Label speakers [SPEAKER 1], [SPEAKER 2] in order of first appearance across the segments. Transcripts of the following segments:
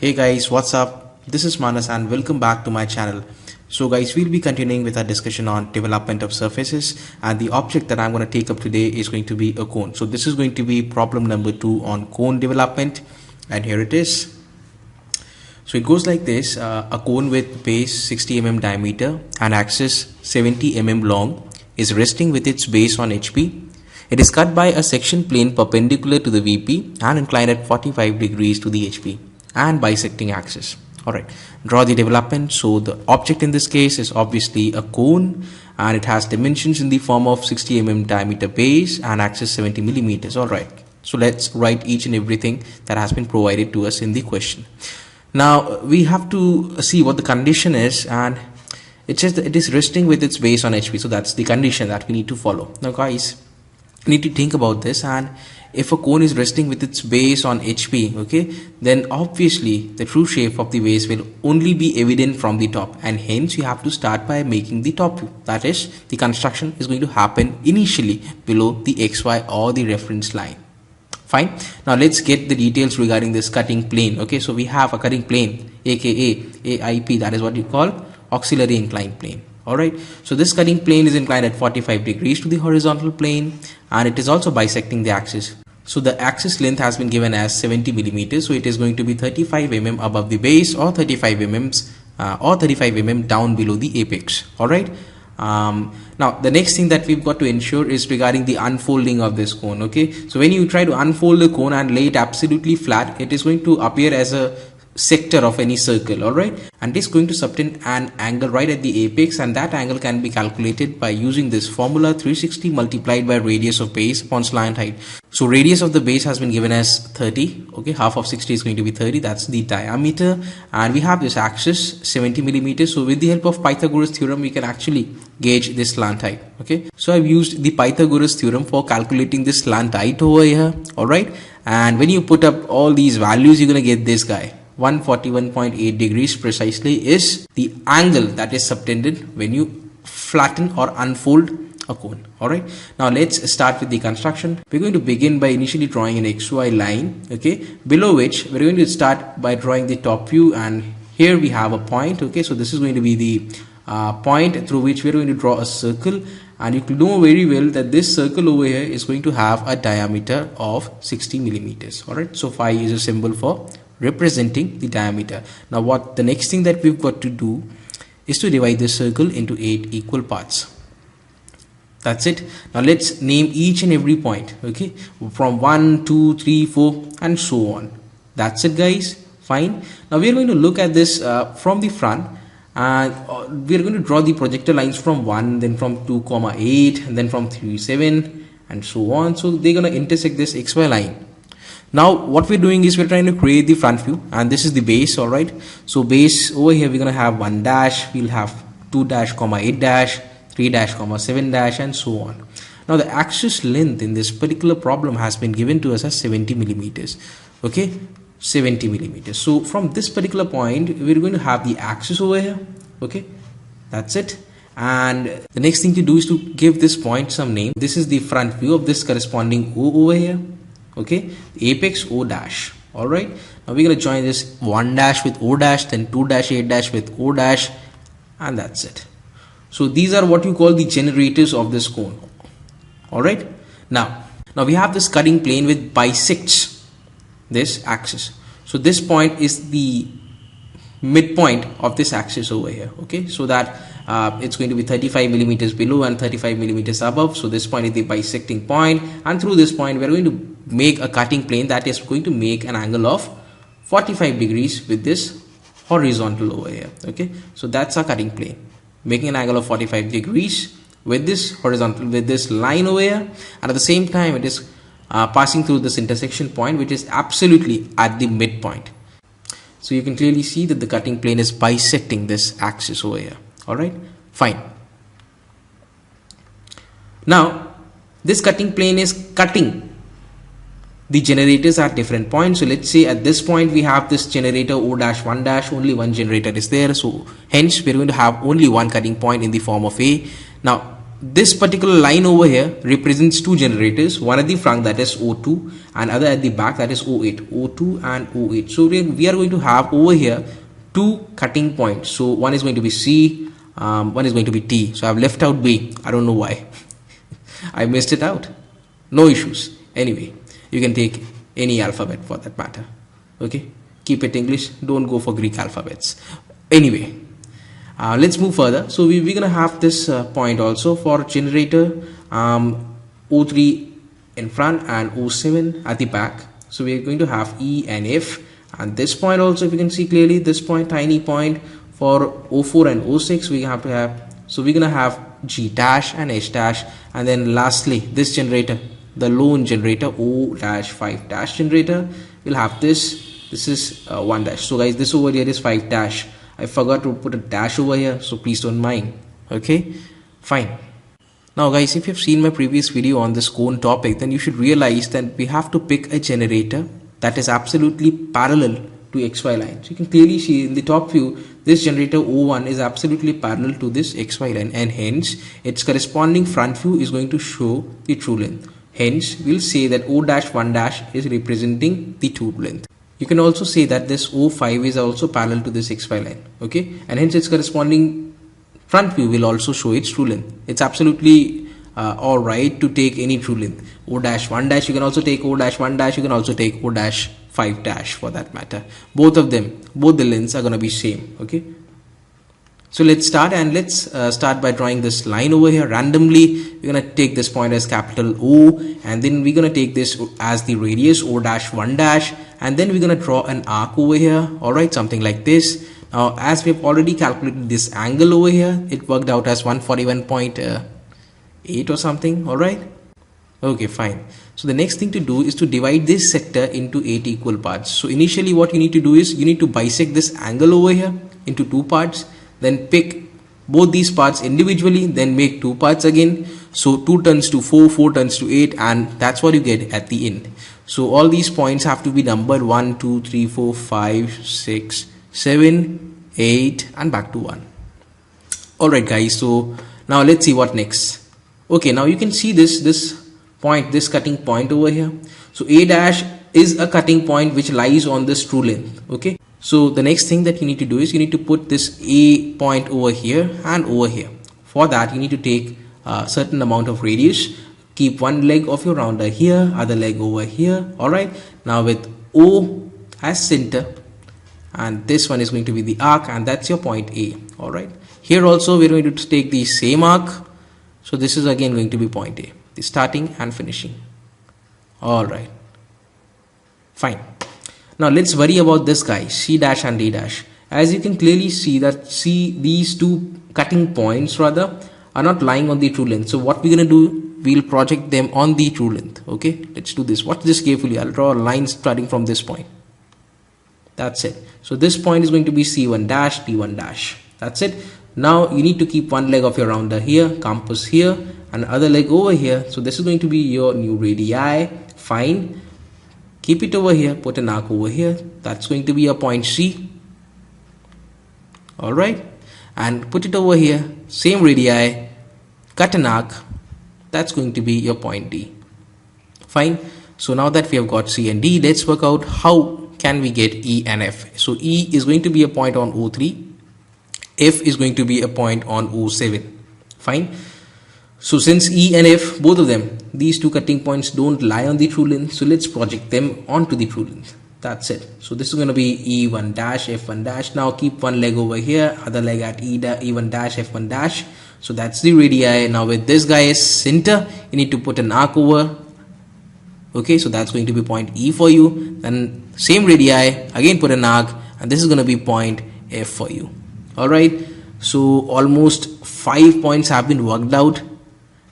[SPEAKER 1] Hey guys, what's up? This is Manas and welcome back to my channel. So guys, we'll be continuing with our discussion on development of surfaces, and the object that I'm going to take up today is going to be a cone. So this is going to be problem number 2 on cone development, and here it is. So it goes like this: a cone with base 60 mm diameter and axis 70 mm long is resting with its base on HP. It is cut by a section plane perpendicular to the VP and inclined at 45 degrees to the HP and bisecting axis. Alright, draw the development. So the object in this case is obviously a cone, and it has dimensions in the form of 60 mm diameter base and axis 70 millimeters. Alright, so let's write each and everything that has been provided to us in the question. Now we have to see what the condition is, and it says that it is resting with its base on HP. So that's the condition that we need to follow. Now guys, you need to think about this, and if a cone is resting with its base on HP, okay, then obviously the true shape of the base will only be evident from the top, and hence you have to start by making the top view. That is, the construction is going to happen initially below the XY or the reference line. Fine. Now let's get the details regarding this cutting plane. Okay, so we have a cutting plane, aka AIP, that is what you call auxiliary inclined plane. Alright, so this cutting plane is inclined at 45 degrees to the horizontal plane, and it is also bisecting the axis. So the axis length has been given as 70 millimeters, so it is going to be 35 mm above the base, or 35 mm down below the apex. Alright, now the next thing that we've got to ensure is regarding the unfolding of this cone. Okay, so when you try to unfold the cone and lay it absolutely flat, it is going to appear as a sector of any circle. Alright, and this is going to subtend an angle right at the apex, and that angle can be calculated by using this formula: 360 multiplied by radius of base upon slant height. So radius of the base has been given as 30. Okay, half of 60 is going to be 30, that's the diameter, and we have this axis 70 millimeters. So with the help of Pythagoras theorem, we can actually gauge this slant height. Okay, so I've used the Pythagoras theorem for calculating this slant height over here. Alright, and when you put up all these values, you're gonna get this guy. 141.8 degrees precisely is the angle that is subtended when you flatten or unfold a cone. Alright, now let's start with the construction. We're going to begin by initially drawing an XY line, okay, below which we're going to start by drawing the top view, and here we have a point. Okay, so this is going to be the point through which we're going to draw a circle, and you know very well that this circle over here is going to have a diameter of 60 millimeters. Alright, so phi is a symbol for representing the diameter. Now what the next thing that we've got to do is to divide this circle into 8 equal parts. That's it. Now let's name each and every point, okay, from 1, 2, 3, 4 and so on. That's it guys. Fine. Now we are going to look at this from the front, and we are going to draw the projector lines from 1, then from 2,8, and then from 3, 7 and so on. So they're going to intersect this XY line. Now what we're doing is we're trying to create the front view, and this is the base. Alright, so base over here we're going to have 1 dash, we'll have 2 dash, 8 dash, 3 dash, 7 dash and so on. Now the axis length in this particular problem has been given to us as 70 millimeters. Okay, 70 millimeters. So from this particular point we're going to have the axis over here. Okay, that's it. And the next thing to do is to give this point some name. This is the front view of this corresponding O over here. Okay, the apex O dash. Alright, now we're going to join this 1 dash with O dash, then 2 dash, 8 dash with O dash, and that's it. So these are what you call the generators of this cone. Alright, now we have this cutting plane which bisects this axis. So this point is the midpoint of this axis over here. Okay, so that it's going to be 35 millimeters below and 35 millimeters above. So this point is the bisecting point, and through this point we are going to make a cutting plane that is going to make an angle of 45 degrees with this horizontal over here. Okay, so that's our cutting plane, making an angle of 45 degrees with this horizontal, with this line over here, and at the same time it is passing through this intersection point which is absolutely at the midpoint. So you can clearly see that the cutting plane is bisecting this axis over here. Alright, fine. Now this cutting plane is cutting the generators at different points. So let's say at this point we have this generator O dash 1 dash, only one generator is there, so hence we're going to have only one cutting point in the form of A. Now this particular line over here represents two generators, one at the front, that is O2, and other at the back, that is O8. O2 and O8. So we are going to have over here two cutting points. So one is going to be C, one is going to be T. So I've left out B. I don't know why. I missed it out. No issues. Anyway, you can take any alphabet for that matter. Okay, keep it English, don't go for Greek alphabets. Anyway, let's move further. So we're gonna have this point also for generator, O3 in front and O7 at the back. So we're going to have E and F, and this point also, if you can see clearly, this point, tiny point for O4 and O6, we have to have. So we're gonna have G dash and H dash, and then lastly this generator, the lone generator, O-5 dash generator, will have this. This is 1 dash. So guys, this over here is 5 dash. I forgot to put a dash over here, so please don't mind. Okay, fine. Now guys, if you've seen my previous video on this cone topic, then you should realize that we have to pick a generator that is absolutely parallel to XY line. So you can clearly see in the top view, this generator O1 is absolutely parallel to this XY line, and hence its corresponding front view is going to show the true length. Hence, we'll say that O-1 is representing the true length. You can also say that this O5 is also parallel to this XY line, okay, and hence its corresponding front view will also show its true length. It's absolutely alright to take any true length. O-1 you can also take O-1 you can also take O-5 for that matter. Both of them, both the lengths are going to be same. Okay, so let's start, and let's start by drawing this line over here randomly. We're going to take this point as capital O, and then we're going to take this as the radius O-1, and then we're going to draw an arc over here. Alright, something like this. Now as we've already calculated this angle over here, it worked out as 141.8 or something. Alright, okay, fine. So the next thing to do is to divide this sector into 8 equal parts. So initially what you need to do is you need to bisect this angle over here into 2 parts, then pick both these parts individually, then make 2 parts again. So 2 turns to 4, 4 turns to 8, and that's what you get at the end. So all these points have to be numbered 1, 2, 3, 4, 5, 6, 7, 8, and back to 1. Alright guys, so now let's see what next. Okay, now you can see this point, this cutting point over here. So A dash is a cutting point which lies on this true length. Okay, so the next thing that you need to do is you need to put this A point over here and over here. For that you need to take a certain amount of radius, keep one leg of your rounder here, other leg over here. Alright, now with O as center, and this one is going to be the arc, and that's your point A. Alright, here also we're going to take the same arc. So this is again going to be point A, the starting and finishing. Alright, fine. Now let's worry about this guy, C dash and D dash. As you can clearly see that these two cutting points rather are not lying on the true length. So what we're going to do, we'll project them on the true length. Okay, let's do this. Watch this carefully. I'll draw a line starting from this point. That's it. So this point is going to be C1 dash, D1 dash. That's it. Now you need to keep one leg of your rounder here, compass here, and other leg over here. So this is going to be your new radii. Fine. Keep it over here, put an arc over here. That's going to be a point C. Alright. And put it over here, same radii, cut an arc. That's going to be your point D. Fine. So now that we have got C and D, let's work out how can we get E and F. So E is going to be a point on O3. F is going to be a point on O7. Fine. So since E and F, both of them, these two cutting points don't lie on the true length, so let's project them onto the true length. That's it. So this is going to be E1 dash, F1 dash. Now keep one leg over here, other leg at E1 dash, F1 dash. So that's the radii. Now with this guy as center, you need to put an arc over. Okay, so that's going to be point E for you. Then same radii, again put an arc, and this is going to be point F for you. Alright, so almost 5 points have been worked out,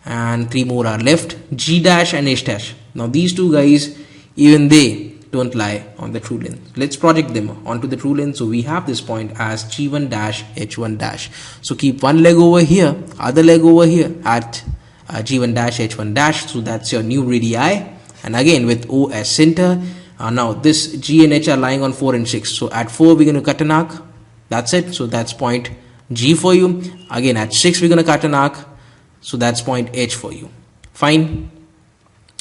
[SPEAKER 1] and 3 more are left, G dash and H dash. Now these two guys, even they don't lie on the true length. Let's project them onto the true length. So we have this point as G1 dash, H1 dash. So keep one leg over here, other leg over here at G1 dash, H1 dash. So that's your new radii, and again with O as center. Now this G and H are lying on 4 and 6. So at 4 we're going to cut an arc. That's it. So that's point G for you. Again at 6 we're going to cut an arc. So that's point H for you. Fine.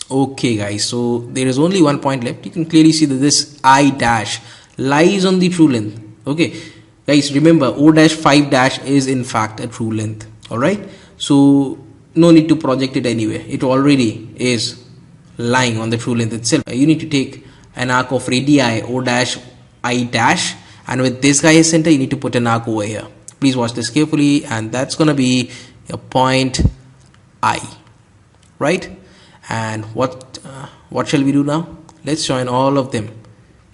[SPEAKER 1] Okay guys, so there is only one point left. You can clearly see that this I dash lies on the true length. Okay guys, remember O dash 5 dash is in fact a true length. Alright, so no need to project it anywhere. It already is lying on the true length itself. You need to take an arc of radii O dash I dash, and with this guy as center you need to put an arc over here. Please watch this carefully, and that's gonna be a point I, right? And what shall we do now? Let's join all of them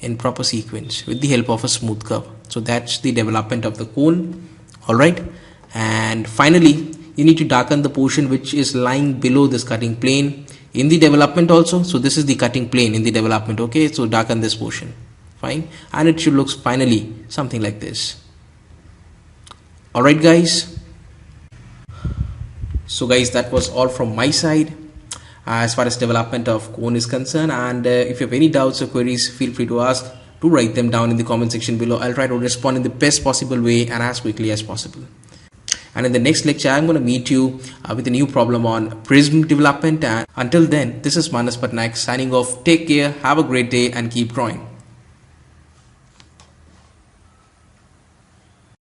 [SPEAKER 1] in proper sequence with the help of a smooth curve. So that's the development of the cone. All right, and finally you need to darken the portion which is lying below this cutting plane in the development also. So this is the cutting plane in the development. Okay, so darken this portion. Fine, and it should look finally something like this. All right guys, so guys, that was all from my side as far as development of cone is concerned. And if you have any doubts or queries, feel free to ask. Do write them down in the comment section below. I'll try to respond in the best possible way and as quickly as possible. And in the next lecture, I'm going to meet you with a new problem on prism development. And until then, this is Manas Patnaik signing off. Take care, have a great day, and keep drawing.